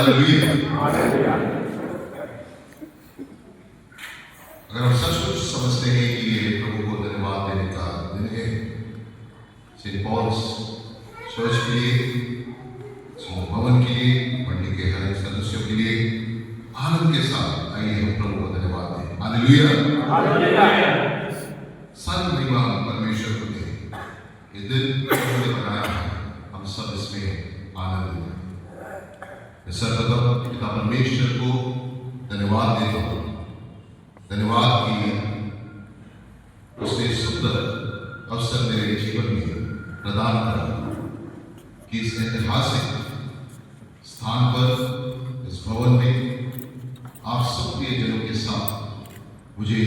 Hallelujah. अगर हम सचमुच समझते हैं कि ये प्रभु को धन्यवाद देने का दिन है, सेंट पॉल्स चर्च के लिए, भवन के लिए, मंडली के हर सदस्यों के लिए आनंद के साथ आइए हम प्रभु को धन्यवाद दें। हालेलुया। सर्व महिमा परमेश्वर को दे। ये दिन प्रभु ने बनाया है, हम सब इसमें आनंद लें। मैं सर्वप्रथम पिता परमेश्वर को धन्यवाद देता हूँ। धन्यवाद कि उसने सुंदर अवसर मेरे जीवन में प्रदान करा कि इस ऐतिहासिक स्थान पर, इस भवन में आप सब प्रियजनों के साथ मुझे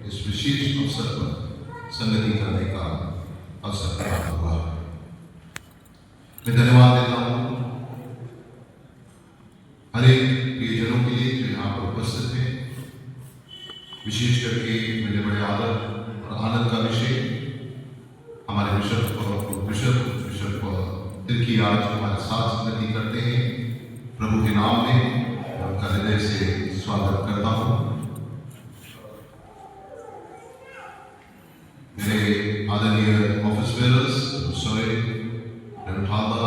इस विशेष अवसर पर संगति करने का अवसर प्राप्त हुआ। मैं धन्यवाद देता हूँ हर एक प्रियजनों के लिए जो यहाँ पर उपस्थित हैं, विशेष करके मेरे बड़े आदर और आनंद का विषय हमारे बिशप की आज हमारे साथ संगति करते हैं। प्रभु के नाम में उनका हृदय से स्वागत करता हूँ। मेरे आदरणीय office bearers, reverend father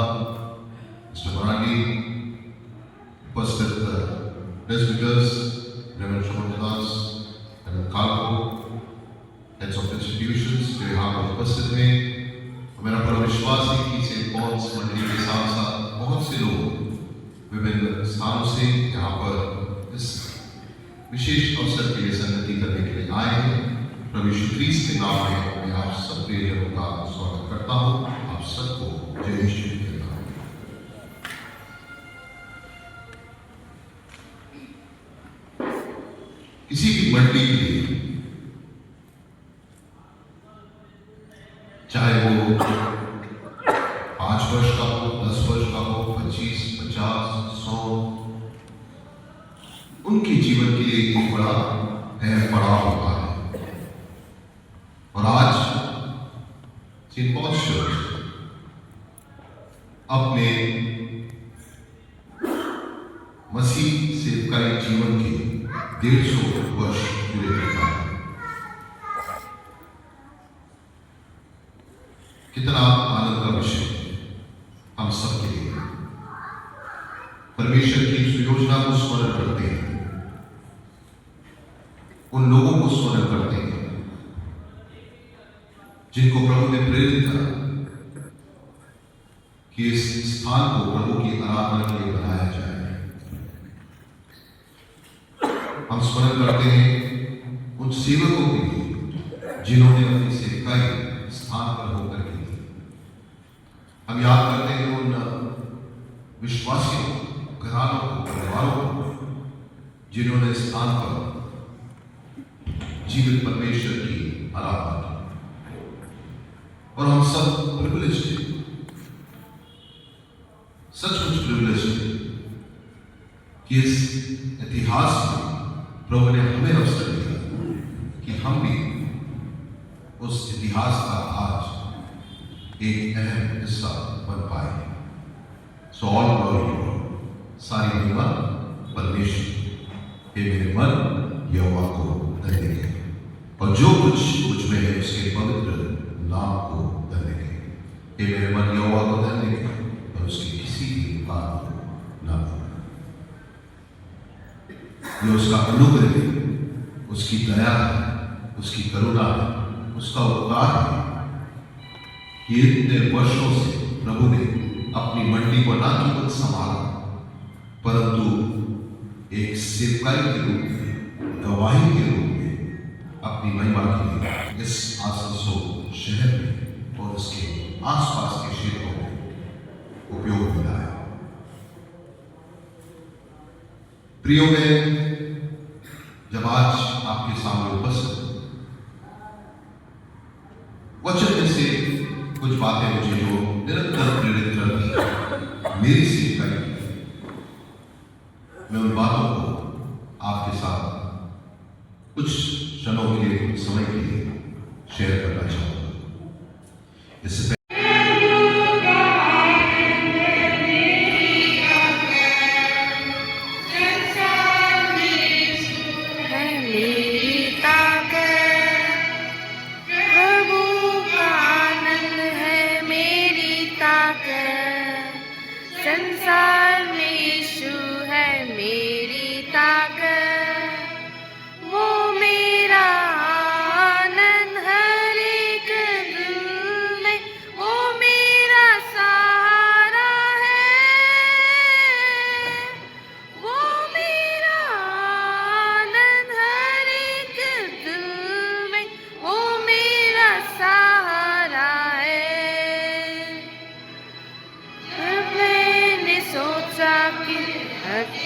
mister Marathi, उपस्थित प्रेस्बिटर्स, रेवरेंड शोभनदास, रेवरेंड कालको, हेड्स ऑफ इंस्टीट्यूशंस जो यहाँ पर उपस्थित हैं, मेरा पूरा विश्वास है कि सेंट पॉल्स मंडली के साथ साथ बहुत से लोग विभिन्न स्थानों से यहाँ पर इस विशेष अवसर के लिए संगति करने के लिए आए हैं। प्रभु यीशु ख्रीस्त के नाम में मैं आप सब प्रियजनों का स्वागत करता हूँ। आप सबको जय यीशु कहता हूँ। किसी भी मंडली के लिए, चाहे वो 5 वर्ष का हो, 10 वर्ष का हो, 25, 50, 100, उनके जीवन के लिए एक बड़ा अहम पड़ाव होता है। और आज सेंट पॉल्स चर्च अपने मसीह सेवकाई जीवन के 150 वर्ष पूरे करता है। कितना आनंद का विषय हम सबके लिए। परमेश्वर की योजना को स्मरण करते हैं, उन लोगों को स्मरण करते हैं जिनको प्रभु ने प्रेरित करा कि इस स्थान को प्रभु की आराधना के लिए बनाया जाए। हम स्मरण करते हैं उन सेवकों के लिए जिन्होंने अपनी सेवकाई स्थान पर होकर की। हम याद करते हैं उन विश्वासियों, घरानों को, परिवारों को जिन्होंने स्थान पर जीवित परमेश्वर की आराधना की। और हम सब प्रिविलेज्ड हैं, सचमुच प्रिविलेज्ड हैं कि इस इतिहास में प्रभु ने हमें अवसर दिया कि हम भी उस इतिहास का आज एक अहम हिस्सा बन पाए। सो ऑल ग्लोरी, सारी महिमा परमेश्वर हे मेरे मन यहोवा को धन्य कहे, और जो कुछ मुझ में है उसके पवित्र नाम को धन्य कहे। हे मेरे मन यहोवा को धन्य कहे और उसकी किसी भी बात को न भूलना। ये उसका अनुग्रह है, उसकी दया है, उसकी करुणा है, उसका उपकार है। ये इतने वर्षों से प्रभु ने अपनी मंडली को न केवल संभाला, परंतु एक सेवकाई के रूप में, गवाही के रूप में अपनी महिमा के लिए इस आसनसोल शहर में और उसके आसपास के क्षेत्रों में उपयोग में लाया। प्रियो में जब आज आपके सामने उपस्थित वचन में से कुछ बातें मुझे जो निरंतर प्रेरित करती है मेरी सेवकाई, मैं उन बातों को आपके साथ कुछ क्षणों के लिए, कुछ समय के लिए शेयर करना चाहूंगा। इससे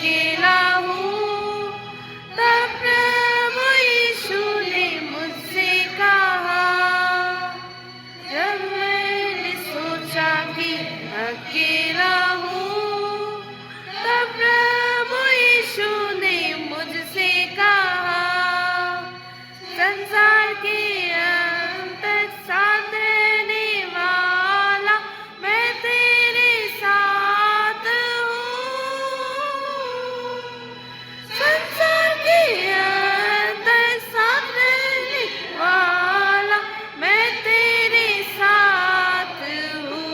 अकेला हूँ, तब प्रभु यीशु ने मुझसे कहा। जब मैंने सोचा कि अकेला हूँ, तब प्रभु यीशु ने मुझसे कहा। संसार के अंत तक साथ रहने वाला मैं तेरे साथ हूँ। संसार के अंत तक साथ रहने वाला मैं तेरे साथ हूँ।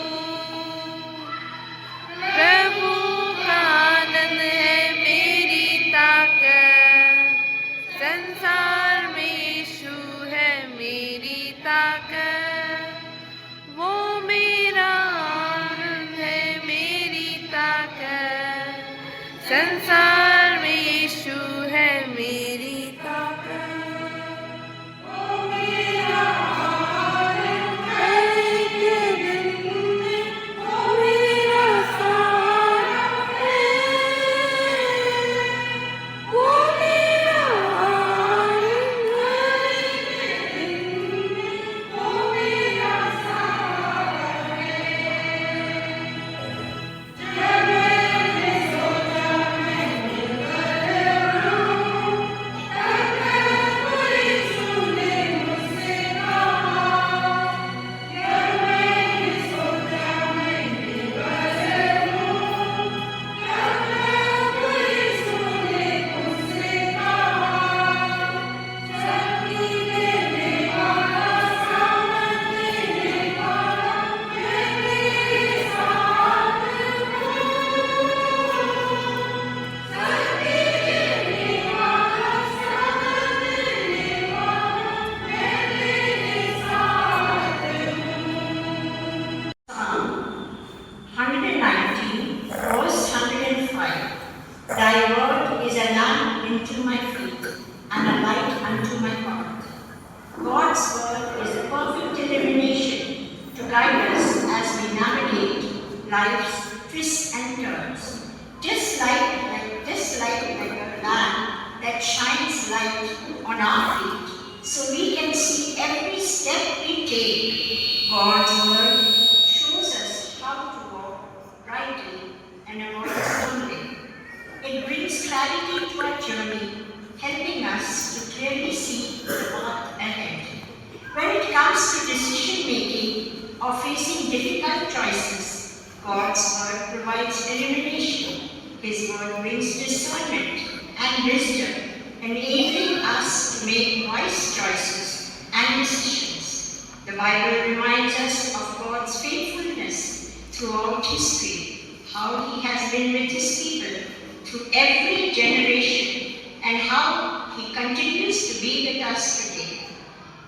प्रभु का आनंद है मेरी ताकत, संसार में यीशु है मेरी ताकत। वो मेरा आनंद है मेरी ताकत, संसार में यीशु है मेरी ताकत। वो मेरा आनंद है के दिन में, वो मेरा सहारा है। वो मेरा आनंद है के दिन में, वो मेरा सहारा है। जब मैंने सोचा मैं निर्बल हूँ, तब प्रभु यीशु ने मुझसे कहा। जब मैंने सोचा मैं निर्बल हूँ, तब प्रभु यीशु ने मुझसे कहा। शक्ति देने वाला, सामर्थ देने वाला, मैं तेरे साथ हूँ। शक्ति देने वाला, सामर्थ देने वाला, मैं तेरे साथ हूँ। Psalm 119, verse 105. Thy word is a lamp unto my feet and a light unto my path. God's word is a perfect illumination to guide us as we navigate life's twists and turns. Just like a lamp that shines light on our feet, so we can see every step we take. God's word shows us how to walk rightly and avoid stumbling. It brings clarity to our journey, helping us to clearly see the path ahead. When it comes to decision making or facing difficult choices, God's word provides illumination. His word brings discernment and wisdom, enabling us to make wise choices and decisions. The Bible reminds us of God's faithfulness throughout history, how He has been with His people through every generation, and how He continues to be with us today.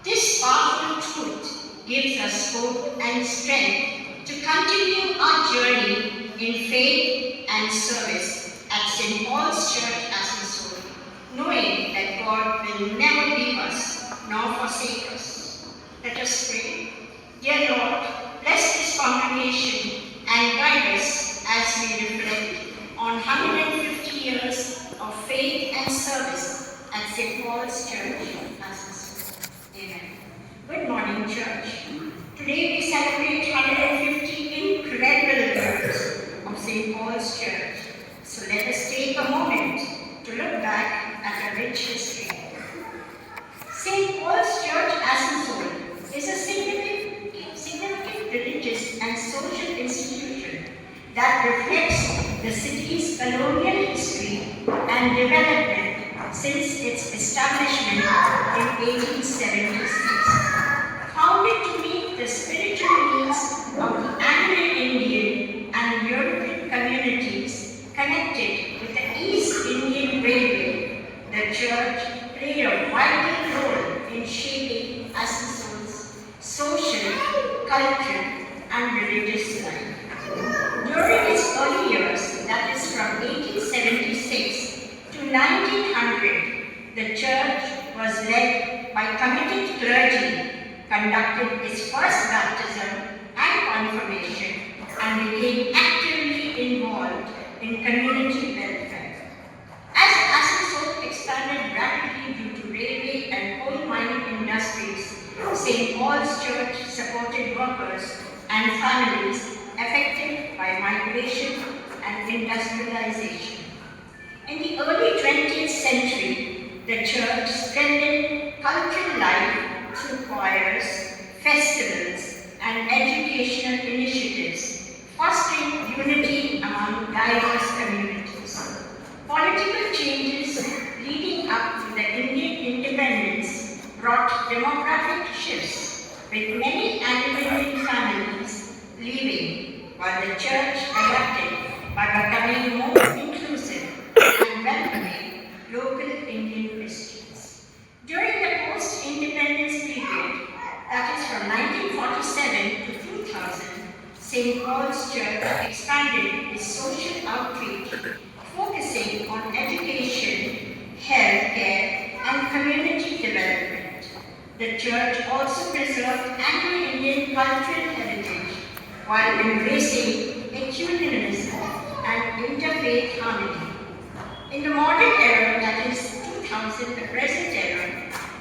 This powerful truth gives us hope and strength to continue our journey in faith and service at St. Paul's Church Asansol, knowing that God will never leave us nor forsake us. Let us pray. Dear Lord, bless this congregation and guide us as we reflect on 150 years of faith and service at St. Paul's Church, Asansol. Amen. Good morning, church. Today we celebrate 150 incredible years of St. Paul's Church. So let us take a moment to look back at a rich history. St. Paul's Church, Asansol is a significant religious and social institution that reflects the city's colonial history and development since its establishment in 1876. Founded to meet the spiritual needs of the Anglo-Indian and European communities connected with the East Indian Railway, the church played a vital role in shaping Asansol's social, cultural, and religious life. During its early years, that is from 1876 to 1900, the church was led by committed clergy, conducted its first baptism and confirmation, and became actively involved in community welfare. expanded rapidly due to railway and coal mining industries, St. Paul's Church supported workers and families affected by migration and industrialization. In the early 20th century, the church strengthened cultural life through choirs, festivals, and educational initiatives, fostering unity among diverse communities. Political changes leading up to the Indian independence brought demographic shifts, with many Anglo-Indian families leaving, while the church adapted by becoming more inclusive and welcoming local Indian Christians. During the post-independence period, that is from 1947 to 2000, St. Paul's Church expanded its social outreach, focusing on education, healthcare, and community development. The church also preserved Anglo-Indian cultural heritage while embracing ecumenism and interfaith harmony. In the modern era, that is 2000, the present era,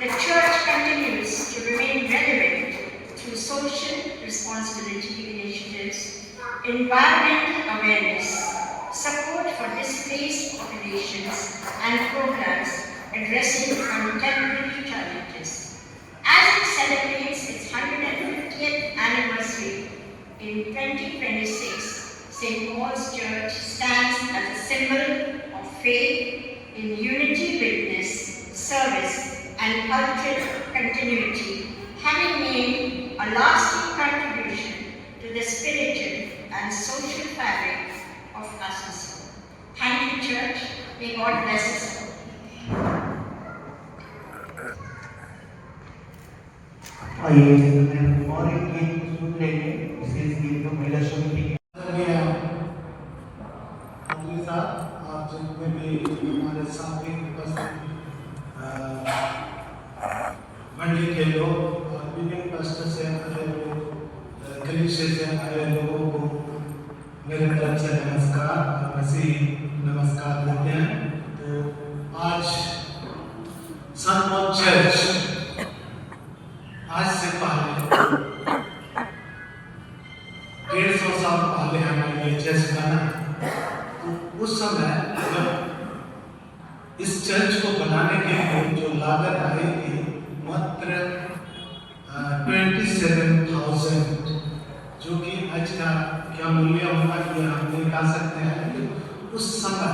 the church continues to remain relevant through social responsibility initiatives, environmental awareness, support for displaced populations, and programs addressing contemporary challenges. As it celebrates its 150th anniversary in 2026, St. Paul's Church stands as a symbol of faith in unity, witness, service, and cultural continuity, having made a lasting contribution to the spiritual and social fabric of Asansol. Thank you, Church. May God bless us all. आइए मैं और एक गीत सुन लेंगे। विशेष गीत को महिला समिति के साथ आप जितने भी हमारे साथी उपस्थित मंडली के लोग और विभिन्न कष्ट से आए लोग, कलीसिया से आए लोगों को मेरे तरफ से नमस्कार और मसीह नमस्कार देते हैं। तो आज सन पॉल चर्च आज से पहले 150 साल पहले हमारे ये चर्च बना। तो उस समय जब इस चर्च को बनाने के लिए जो लागत आई थी मात्र 27,000, जो कि आज का क्या मूल्य होगा ये हम नहीं कह सकते हैं, लेकिन उस समय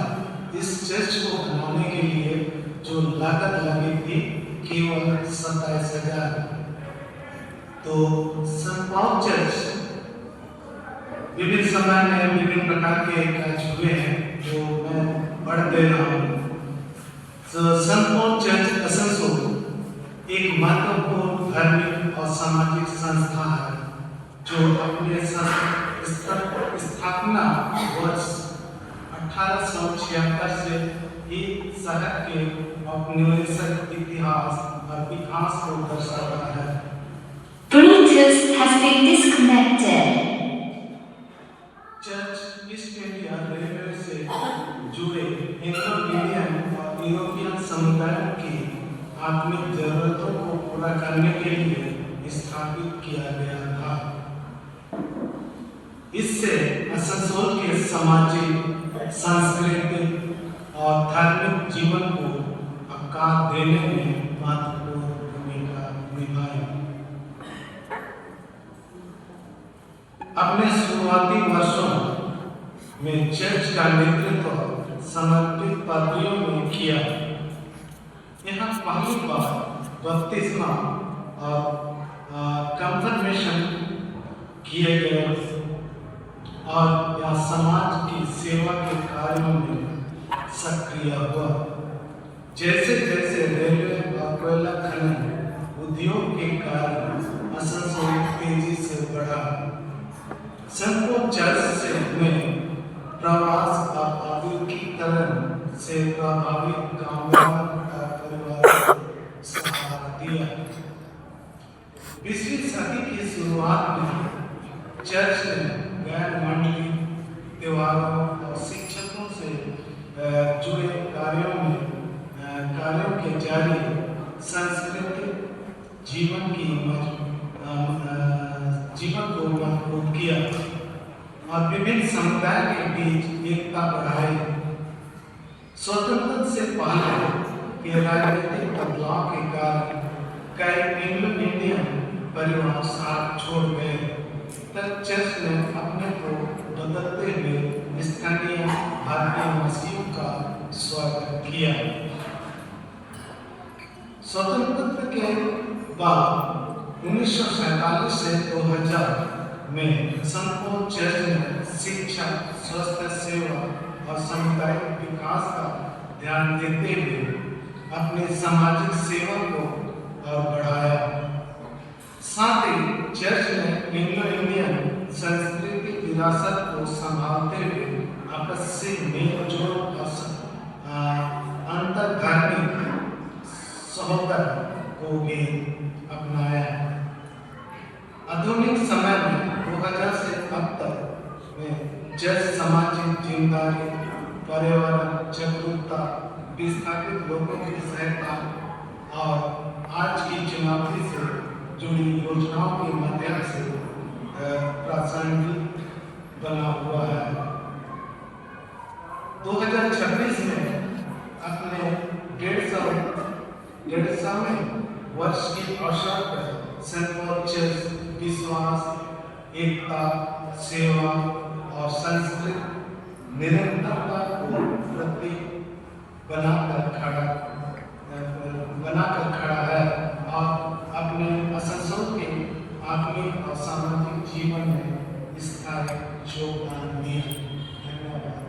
इस चर्च को बनाने के लिए जो लागत लगी थी केवल 27,000। तो सन पॉल चर्च विभिन्न समय में विभिन्न प्रकार के कार्य हुए हैं जो मैं पढ़ दे रहा हूँ। तो सन पॉल चर्च आसनसोल एक महत्वपूर्ण धार्मिक और सामाजिक संस्था है जो अपने स्थापना वर्ष 1876 से ही शहर के औपनिवेशिक इतिहास और विकास को दर्शाता है। Bluetooth has been disconnected. Church east India railway से जुड़े इंडो-इंडियन और यूरोपियन समुदायों की आत्मिक जरूरतों को पूरा करने के लिए स्थापित किया गया था। इससे आसनसोल के सामाजिक, सांस्कृतिक और धार्मिक जीवन को आकार देने में महत्वपूर्ण भूमिका निभाई। अपने शुरुआती वर्षों में चर्च का नेतृत्व समर्पित पादरियों ने किया। यहाँ पहली बार बपतिस्मा और कंफर्मेशन किए गए और यह समाज की सेवा के कार्यों में सक्रिय हुआ। जैसे जैसे रेलवे और कोयला खनन उद्योग के कार्य आसनसोल तेजी से बढ़ा, सन पॉल चर्च से में प्रवास और आधुनिकीकरण से प्रभावित गांवों का परिवार सहारा दिया। 20वीं सदी की शुरुआत में चर्च ने गैर मंडली त्योहारों और शिक्षकों से जुड़े कार्यों में कार्यों के जारी सांस्कृतिक जीवन को मजबूत किया और विभिन्न समुदाय के बीच एकता बढ़ाई। स्वतंत्रता से पहले के राजनीतिक बदलाव के कारण कई एंग्लो इंडियन परिवार साथ छोड़ गए, तब चर्च ने अपने को बदलते हुए स्थानीय भारतीय मसीहों का स्वागत किया। स्वतंत्रता के बाद 1947 से 2000 में संपूर्ण चर्च ने शिक्षा, स्वास्थ्य सेवा और सामुदायिक विकास का ध्यान देते हुए अपनी सामाजिक सेवा को और बढ़ाया। साथ ही चर्च ने एंग्लो इंडियन सांस्कृतिक विरासत को संभालते हुए आपसी मेल जोल और अंतर्धार्मिक सहोदर को भी अपनाया। आधुनिक समय में 2000 से अब तक में चर्च सामाजिक जिम्मेदारी, पर्यावरण जागरूकता, विस्थापित लोगों की सहायता और आज की चुनौती से जुड़ी योजनाओं के माध्यम से प्रासंगिक बना हुआ है। 2026 में अपने 150वें वर्ष के अवसर पर सेंट पॉल चर्च विश्वास, एकता, सेवा और सांस्कृतिक निरंतरता को प्रतीक बनाकर खड़ा है और अपने असंसों के आत्मिक और सामाजिक जीवन में स्थायी योगदान दिया। धन्यवाद।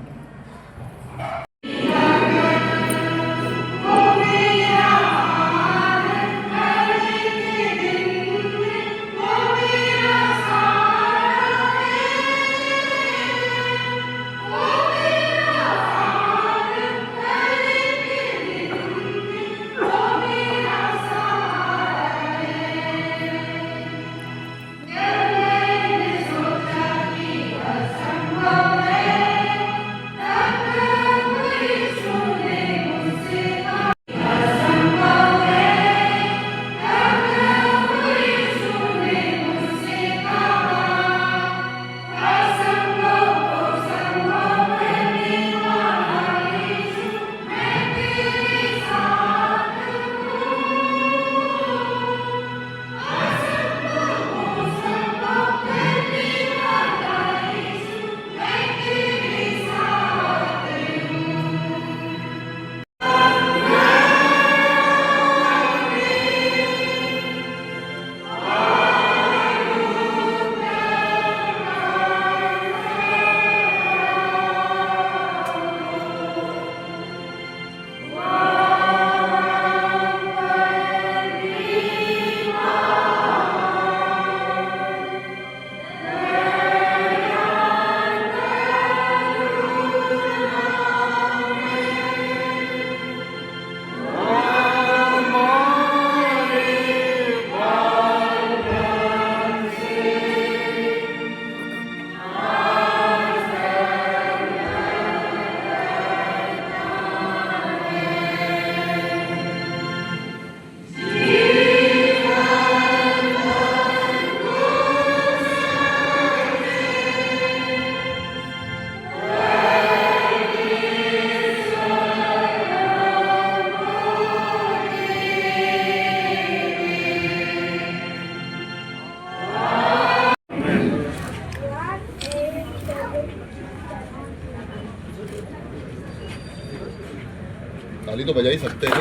ताली तो बजा ही सकते हैं।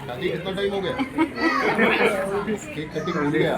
शादी कितना टाइम हो गया? केक कटिंग हो गया।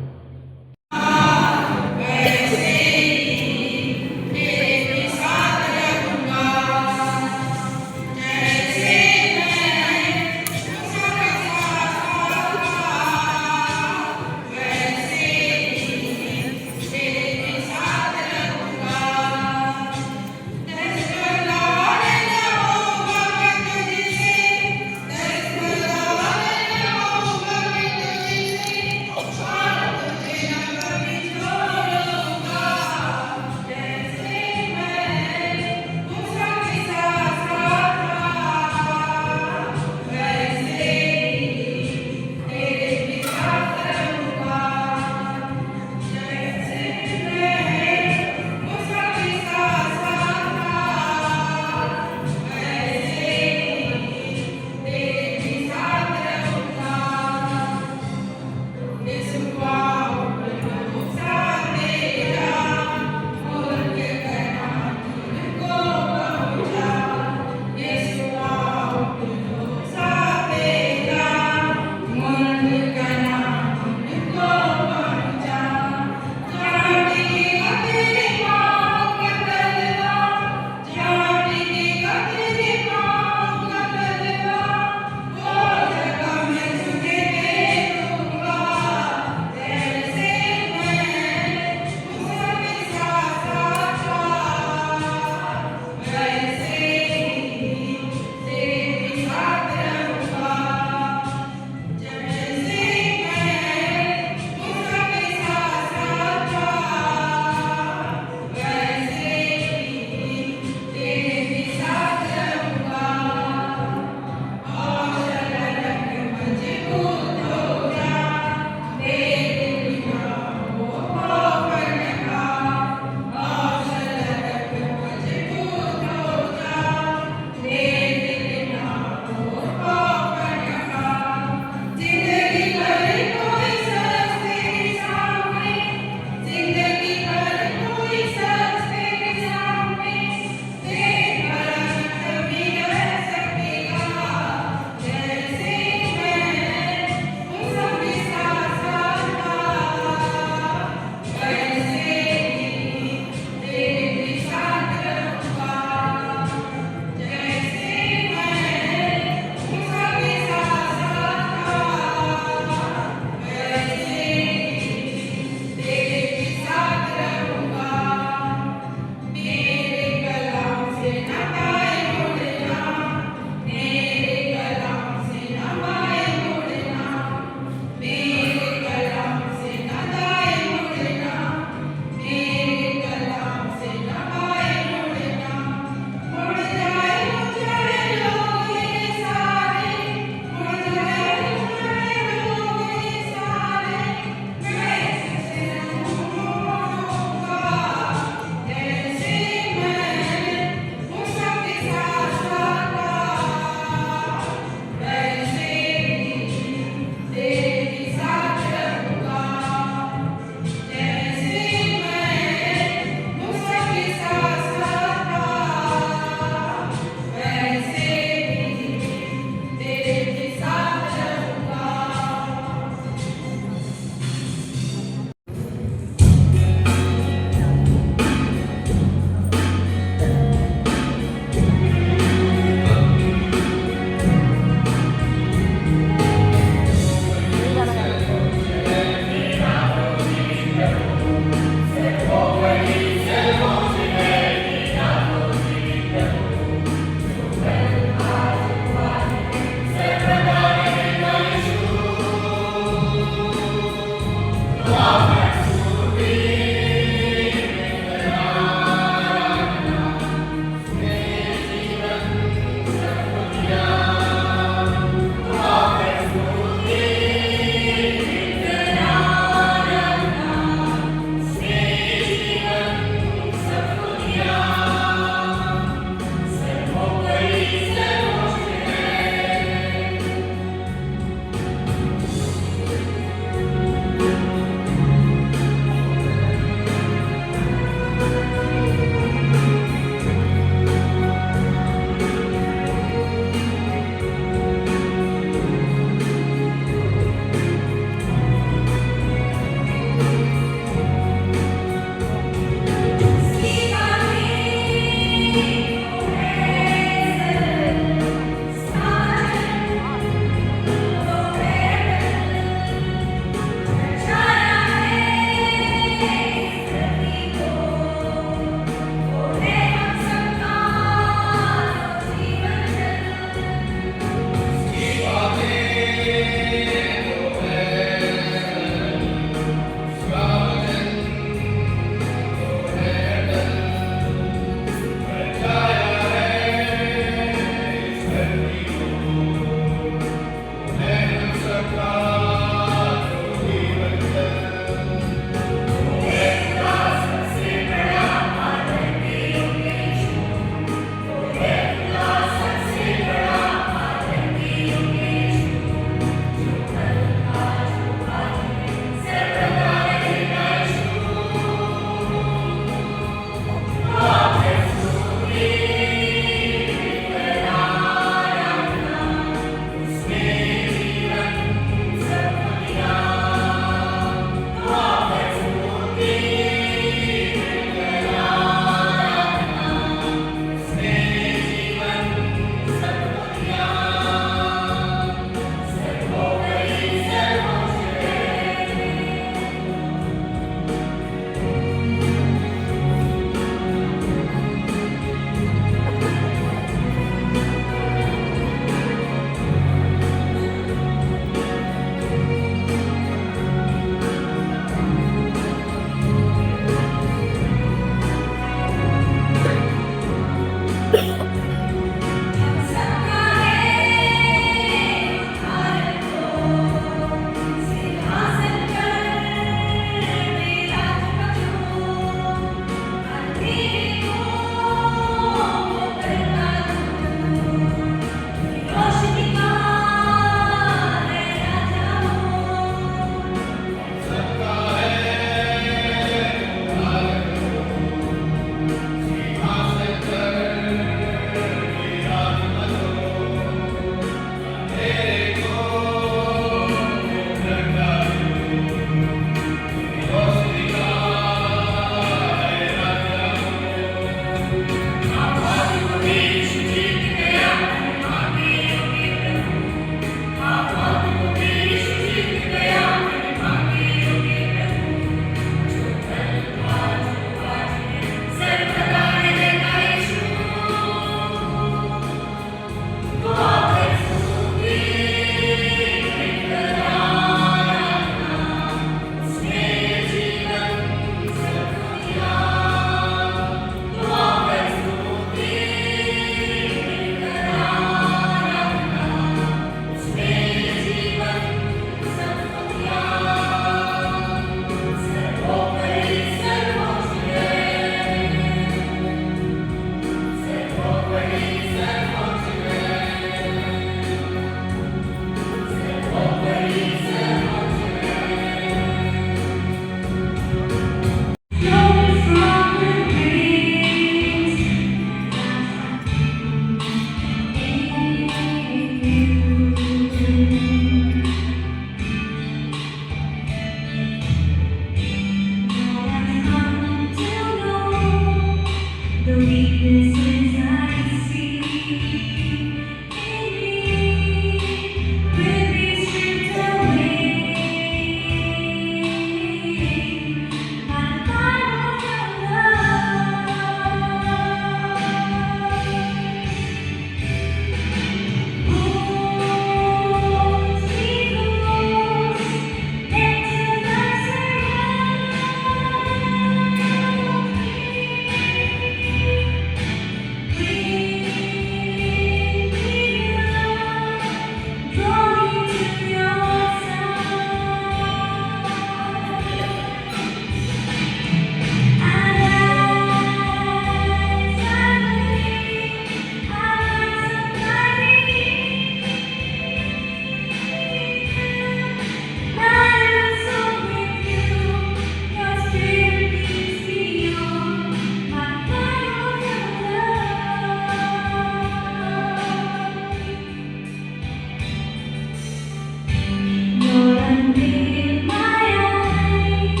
Open my eyes,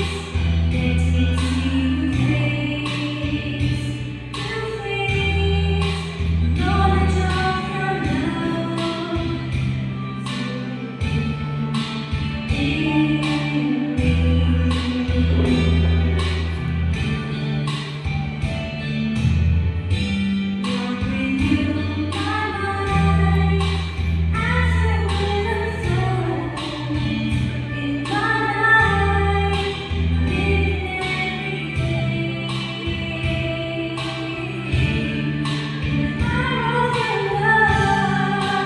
let me see your face, knowledge of your love in me. Lord, renew my mind as your will soul in my life, living every day in the power of your love.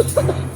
Thank you.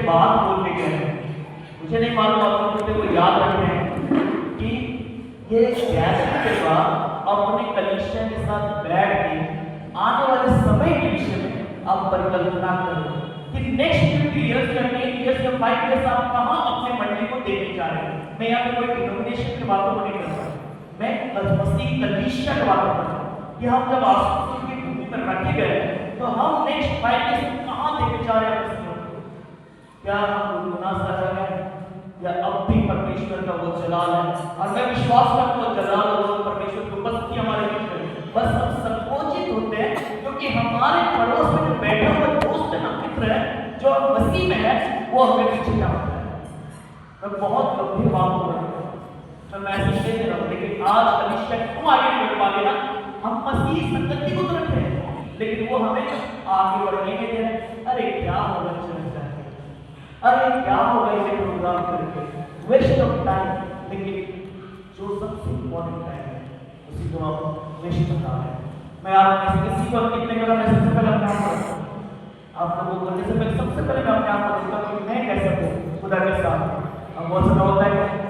बात बोल के गए हैं। मुझे नहीं मालूम आप लोग कितने को याद रखते हैं कि ये गैदरिंग के बाद अपने कलीसिया के साथ बैठ के आने वाले समय के विषय में आप परिकल्पना करो कि नेक्स्ट 50 इयर्स या 10 इयर्स या 5 इयर्स आप कहाँ अपने मंडली को देने जा रहे हैं। मैं यहाँ पे कोई डिनोमिनेशन की बातों को नहीं कर रहा, मैं मसीह कलीसिया की बात कर रहा हूँ कि हम जब आसपास की भूमि पर रखे गए तो हम नेक्स्ट 5 इयर्स कहाँ देने जा रहे हैं मसीह को। क्या हम गुनाह कर रहे हैं या अब भी परमेश्वर का वो जलाल है। और मैं विश्वास करता हूँ जलाल और वो परमेश्वर की उपस्थिति हमारे बीच में, बस हम संकोचित होते हैं क्योंकि हमारे पड़ोस में जो बैठा हुआ दोस्त है ना, मित्र है जो मसीह में है, वो हमें पीछे डालता है। मैं बहुत गंभीर बात हो रहा हूँ, मैं मैसेज दे रहा हूँ, लेकिन आज कलीसिया क्यों आगे नहीं बढ़ पा रही ना। हम मसीह संगति को तो रख रहे हैं लेकिन वो हमें आगे बढ़ने नहीं दे रहे। अरे क्या होगा चर्चा, अरे क्या होगा ये प्रोग्राम करके, वेस्ट ऑफ टाइम। लेकिन जो सबसे इम्पोर्टेंट टाइम है उसी को आप वेस्ट कर रहे हैं। मैं आप में से किसी को कितने करा, मैं सबसे पहले अपने आप को रखता हूँ। आप लोगों को करने से पहले सबसे पहले मैं अपने आप को देखता हूँ कि मैं कैसे हूँ खुदा के साथ। अब वो सब होता है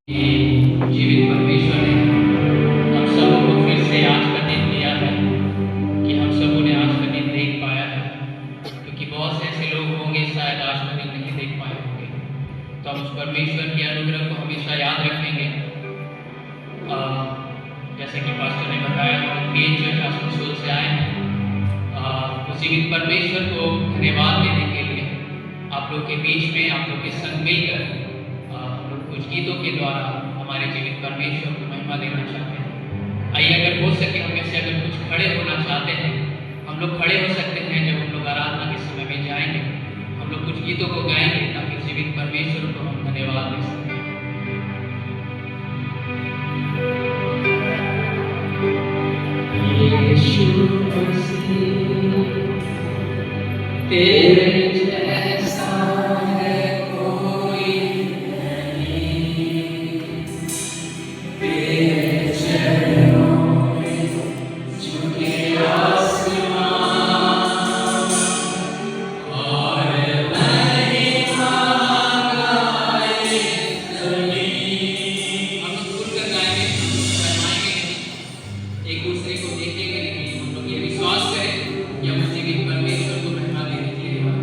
कि जीवित परमेश्वर ने हम सबों को फिर से आज का दिन दिया है कि हम सबों ने आज का दिन देख पाया है, क्योंकि बहुत से ऐसे लोग होंगे शायद आज का दिन नहीं देख पाए होंगे। तो हम उस परमेश्वर के अनुग्रह को हमेशा याद रखेंगे। जैसे कि पास्टर ने बताया, हम पीएच चर्च आसनसोल से आए हैं उस जीवित परमेश्वर को धन्यवाद देने के लिए। आप लोग के बीच में आप लोग के संग मिलकर हम लोग कुछ गीतों के द्वारा हमारे जीवित परमेश्वर को महिमा देना चाहते हैं। आइए, अगर हो सके हम में से अगर कुछ खड़े होना चाहते हैं, हम लोग खड़े हो सकते हैं। जब हम लोग आराधना के समय में जाएंगे, हम लोग कुछ गीतों को गाएंगे ताकि जीवित परमेश्वर को हम धन्यवाद दे सकें। तेरे जैसा है कोई नहीं, तेरे चरणों में झुके आसमां और महिमा गाए ज़मीं। हम सुन कर गाएंगे, शर्माएंगे नहीं, एक दूसरे को देखेंगे नहीं। हम लोग ये विश्वास करें कि हम जीवित परमेश्वर को महिमा देने के लिए हम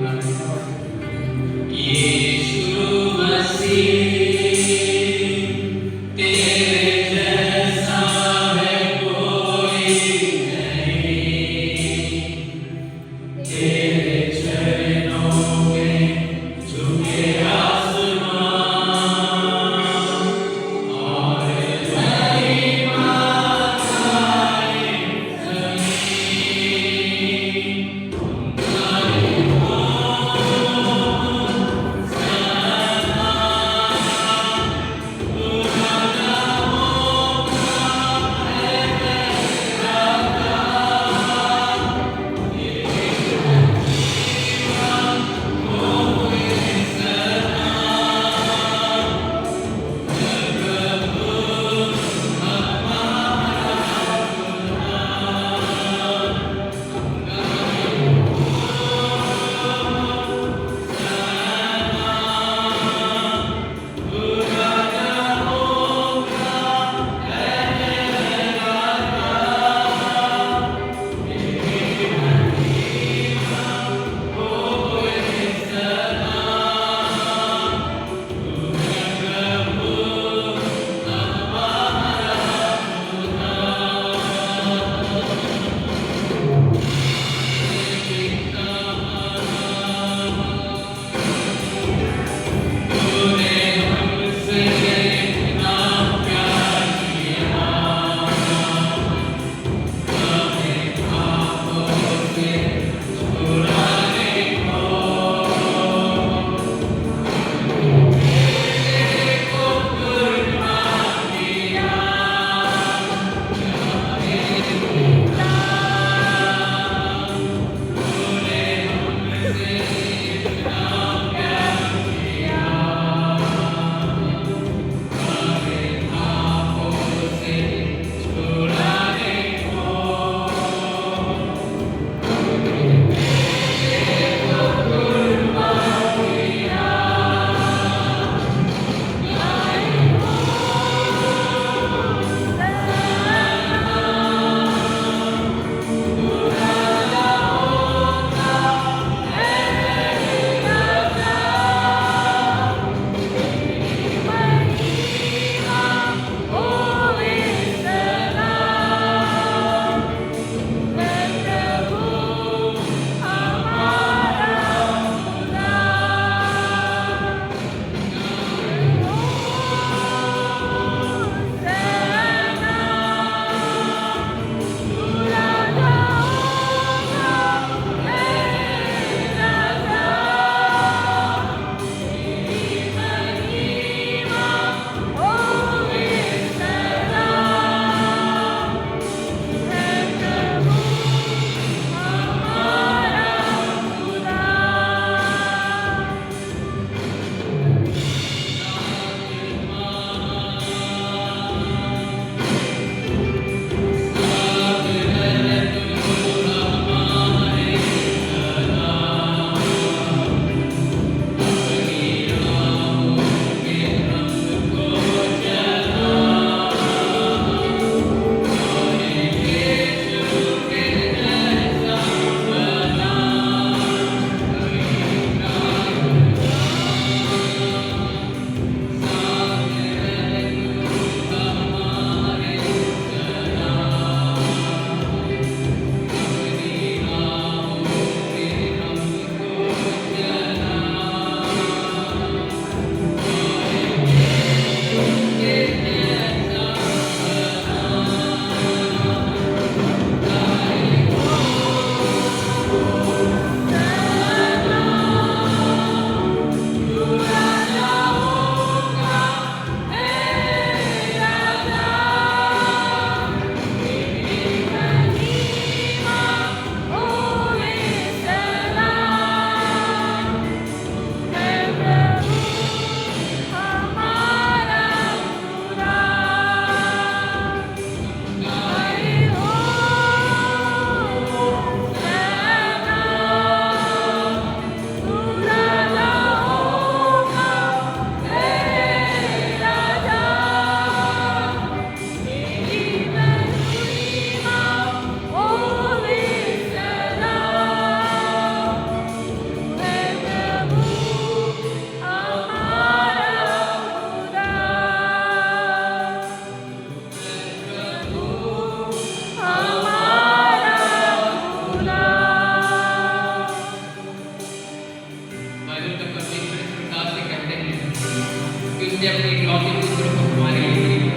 इकलौते पुत्र को हमारे लिए दिया।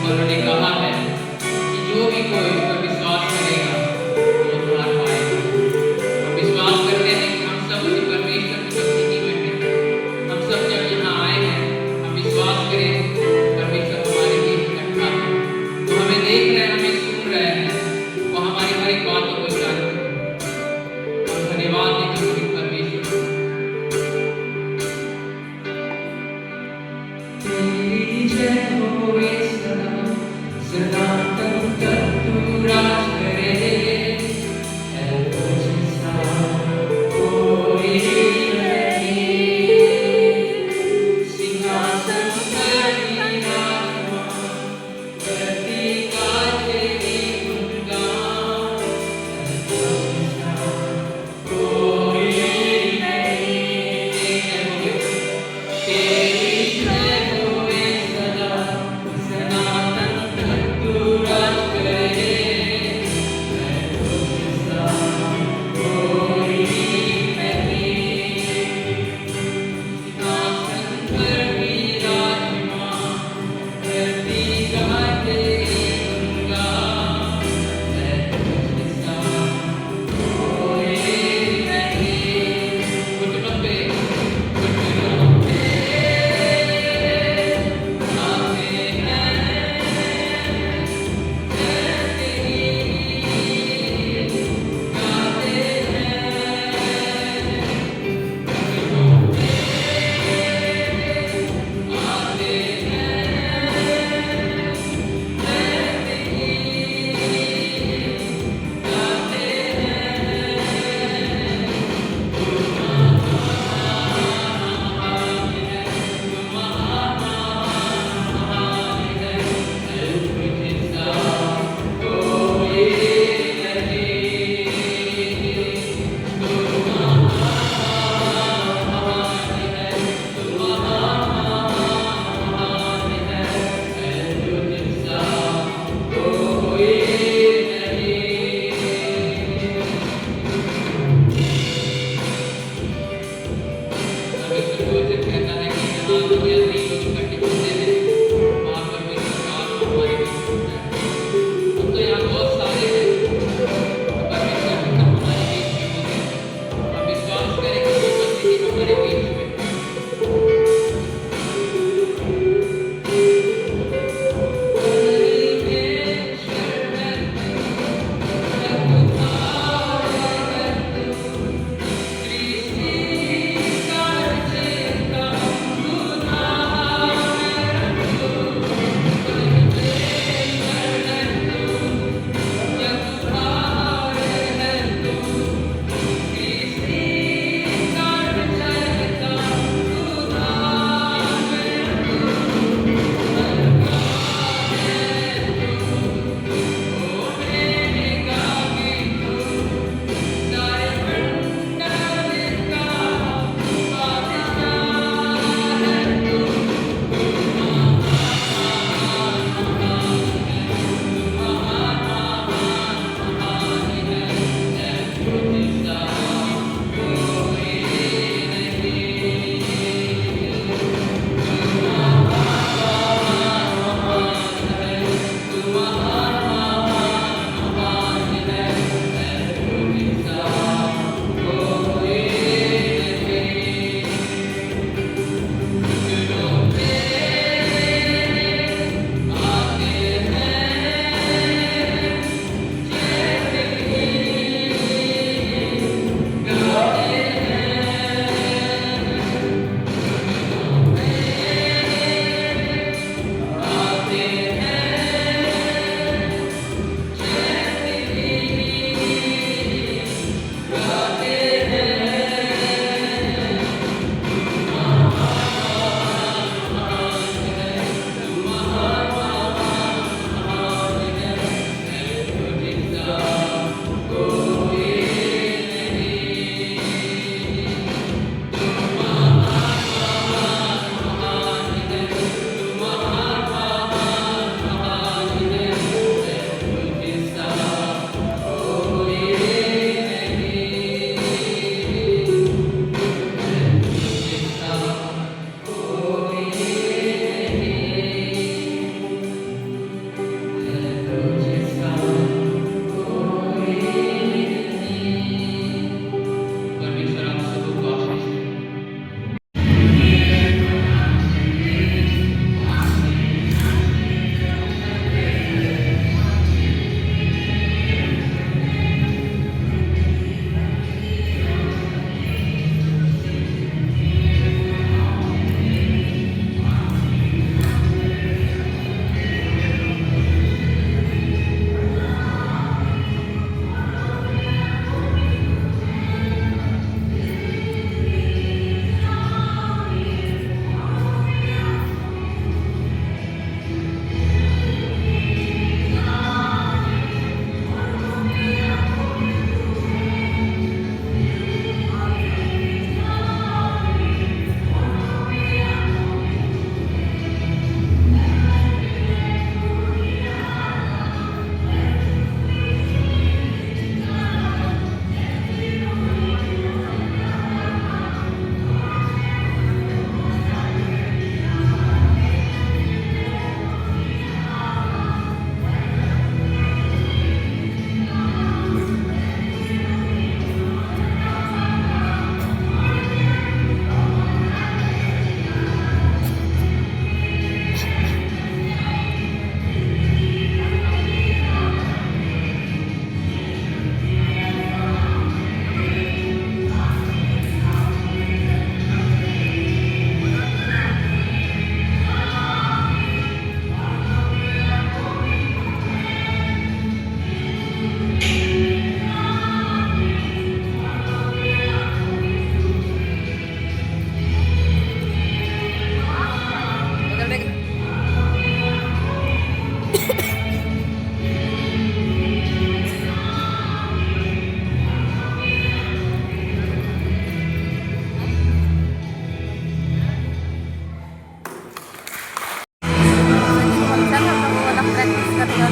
और उन्होंने कहा है कि जो भी कोई इस पर विश्वास करेगा वो उद्धार पाएगा। हम विश्वास करते हैं कि हम सब उसी परमेश्वर की उपस्थिति में हैं। हम सब जब यहाँ आए हैं, हम विश्वास करें परमेश्वर हमारे बीच इकट्ठा है। वो हमें देख रहे हैं, हमें सुन रहे हैं, वो हमारी हर एक बातों को जानते हैं। और धन्यवाद देते हैं परमेश्वर को। तेरी जय हो इस सदा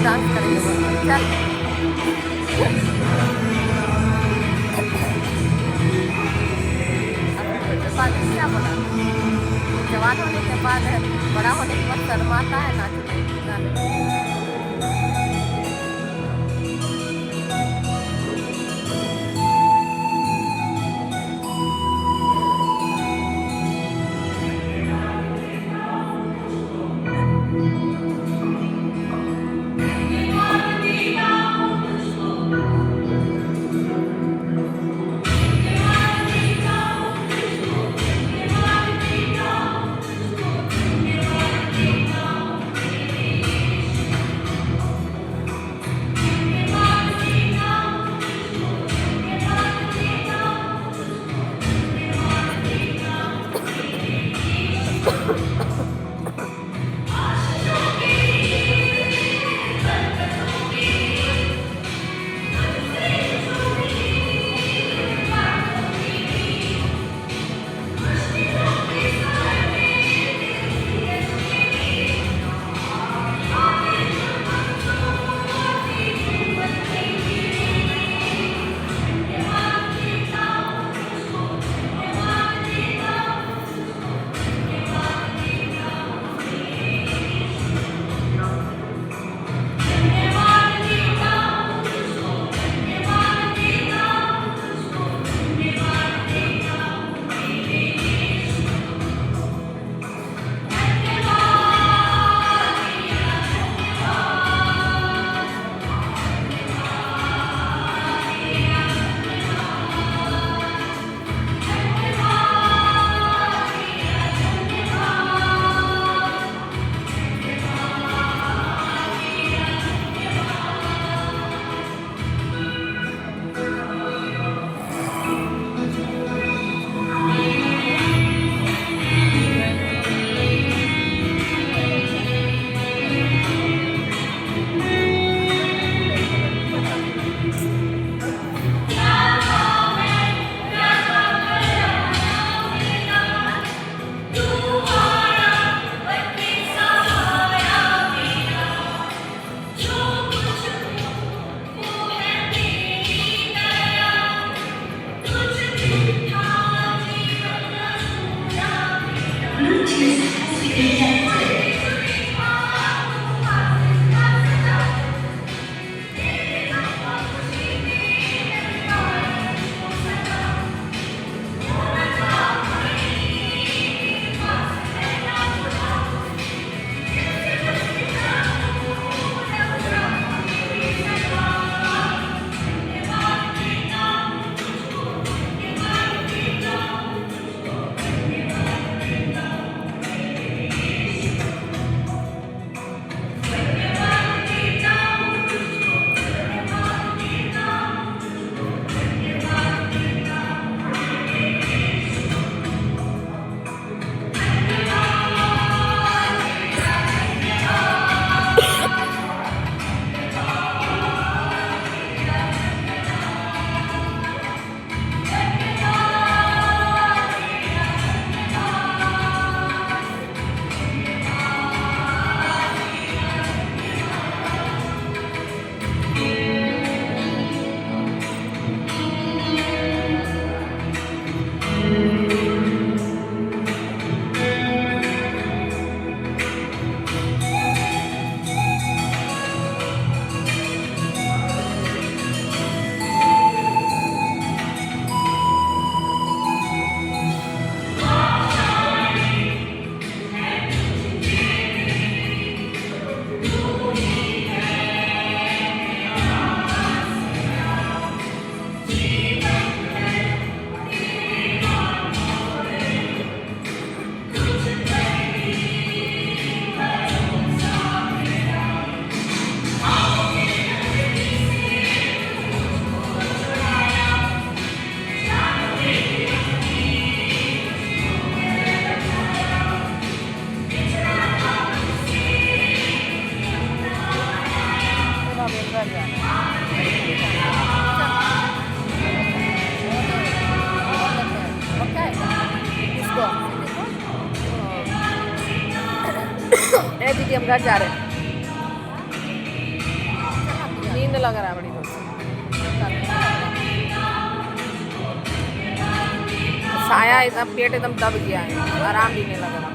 डांस करेंगे बोल चल बाद क्या बोला जवान होने के बाद बड़ा होने के बाद शर्माता है नाचने दीदी हम घर जा रहे हैं नींद लग रहा है बड़ी जोर से। साया एकदम पेट एकदम दब गया है, आराम भी नहीं लग रहा।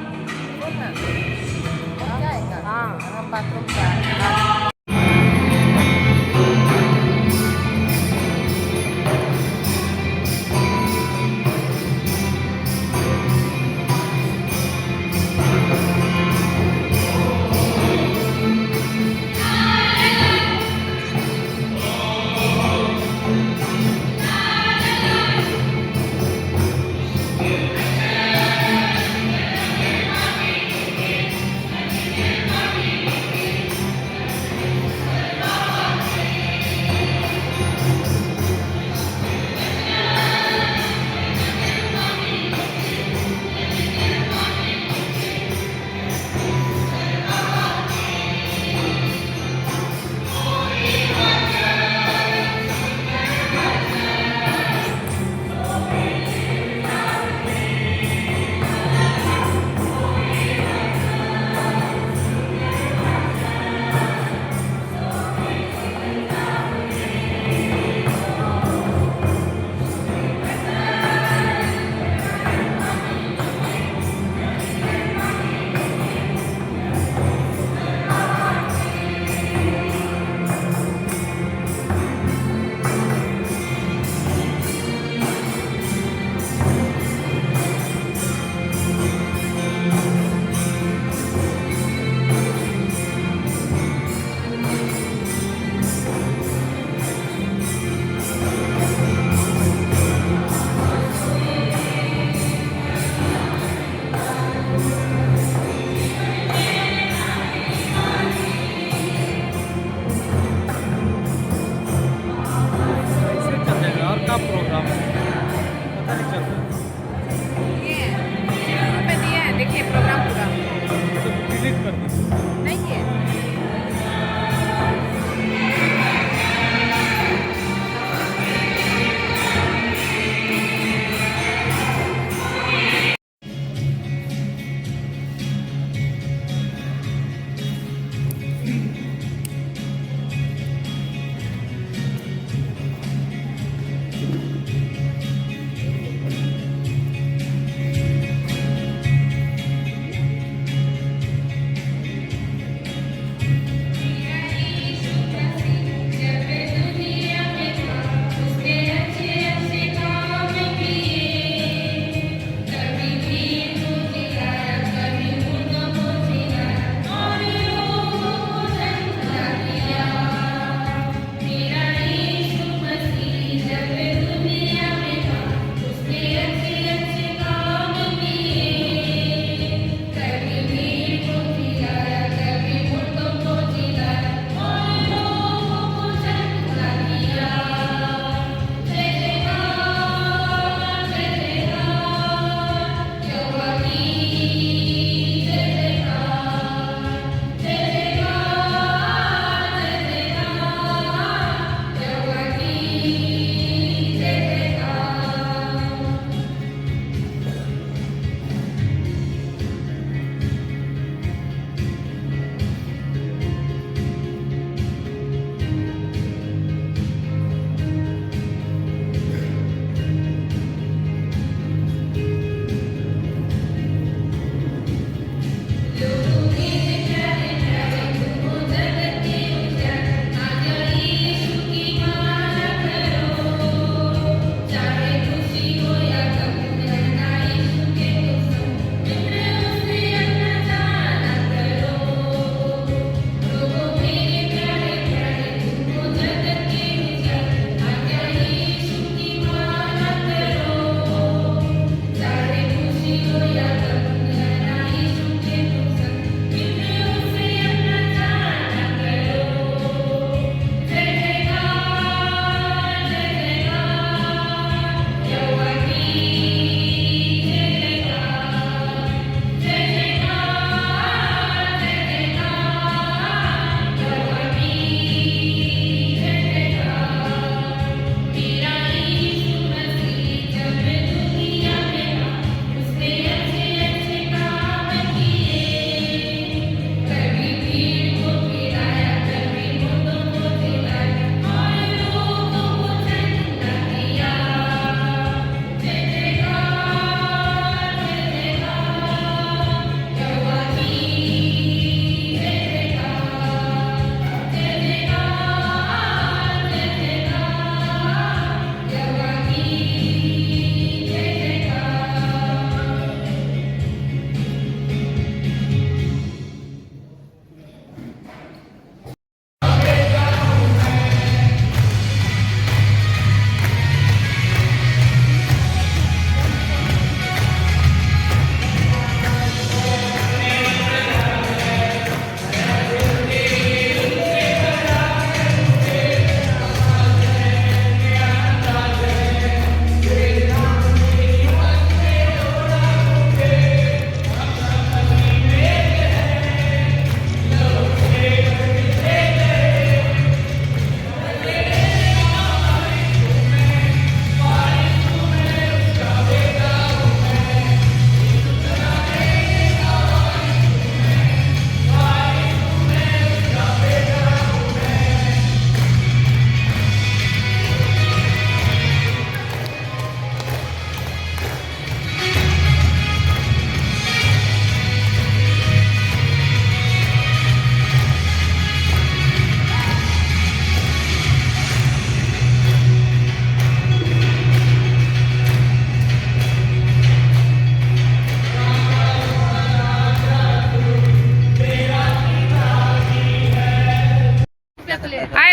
हाँ बाथरूम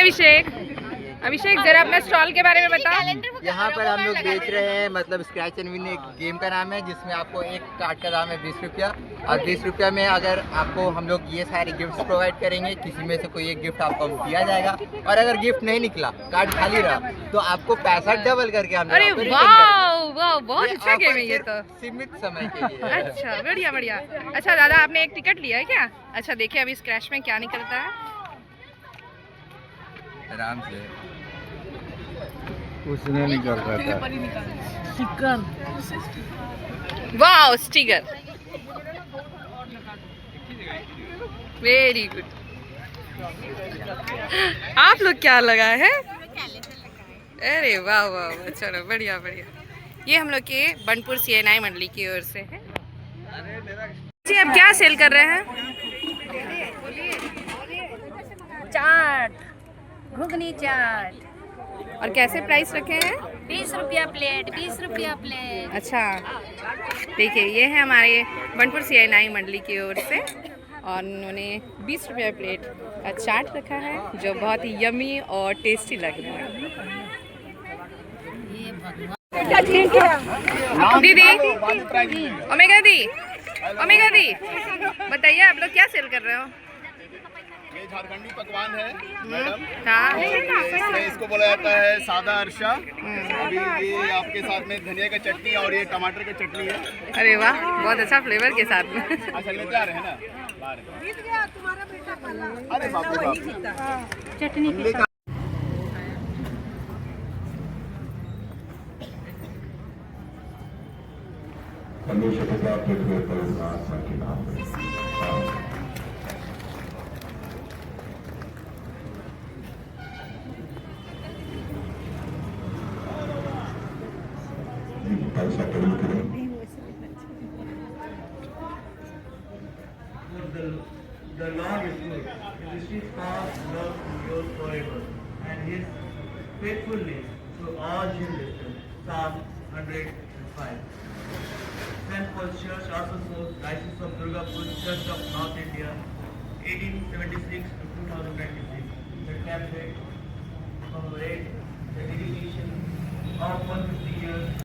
अभिषेक। अभिषेक जरा अपना स्टॉल के बारे में बता। यहाँ पर हम लोग बेच रहे हैं मतलब स्क्रैच एंड विन एक गेम का नाम है, जिसमें आपको एक कार्ड का दाम है 20 रुपया, और 20 रुपया में अगर आपको हम लोग ये सारे गिफ्ट्स प्रोवाइड करेंगे, किसी में से कोई एक गिफ्ट आपको दिया जाएगा, और अगर गिफ्ट नहीं निकला, कार्ड खाली रहा, तो आपको पैसा डबल करके हम लोग अरे आपको return वाह करेंगे। वाह, बहुत ये अच्छा गेम offer है ये तो। सिर्फ सीमित समय के लिए है। अच्छा बढ़िया बढ़िया। अच्छा दादा आपने एक टिकट लिया है क्या? अच्छा देखिए अभी स्क्रैच में क्या निकलता है। आराम से उसने निकल रहा था। वाह स्टिकर, वेरी गुड। आप लोग क्या लगाए हैं? अरे वाह वाह वाह, चलो बढ़िया बढ़िया। ये हम लोग के बनपुर CNI मंडली की ओर से है जी। आप क्या सेल कर रहे हैं? चाट, घुगनी चाट, और कैसे प्राइस रखे हैं? 20 रुपया प्लेट, 20 रुपया प्लेट। अच्छा देखिए ये है हमारे बनपुर CNI मंडली की ओर से, और उन्होंने 20 रुपये प्लेट का चाट रखा है जो बहुत ही यमी और टेस्टी लग रहा है। दीदी ओमेगा दी बताइए आप लोग क्या सेल कर रहे हो? ये झारखंडी पकवान है मैडम। हाँ इसमें इसको बोला जाता है सादा अरशा। अभी ये आपके साथ में धनिया का चटनी और ये टमाटर की चटनी है। अरे वाह बहुत अच्छा फ्लेवर के साथ में। अच्छा लेते आ रहे हैं ना, अरे बाप रे बाप। चटनी के साथ। The Lord is good. His steadfast love endures forever, and His faithfulness to all generations. Psalm 105. St. Paul's Church also shows Diocese of Durgapur, Church of North India, 1876 to 2026. The campaign commemorate the dedication of 150 years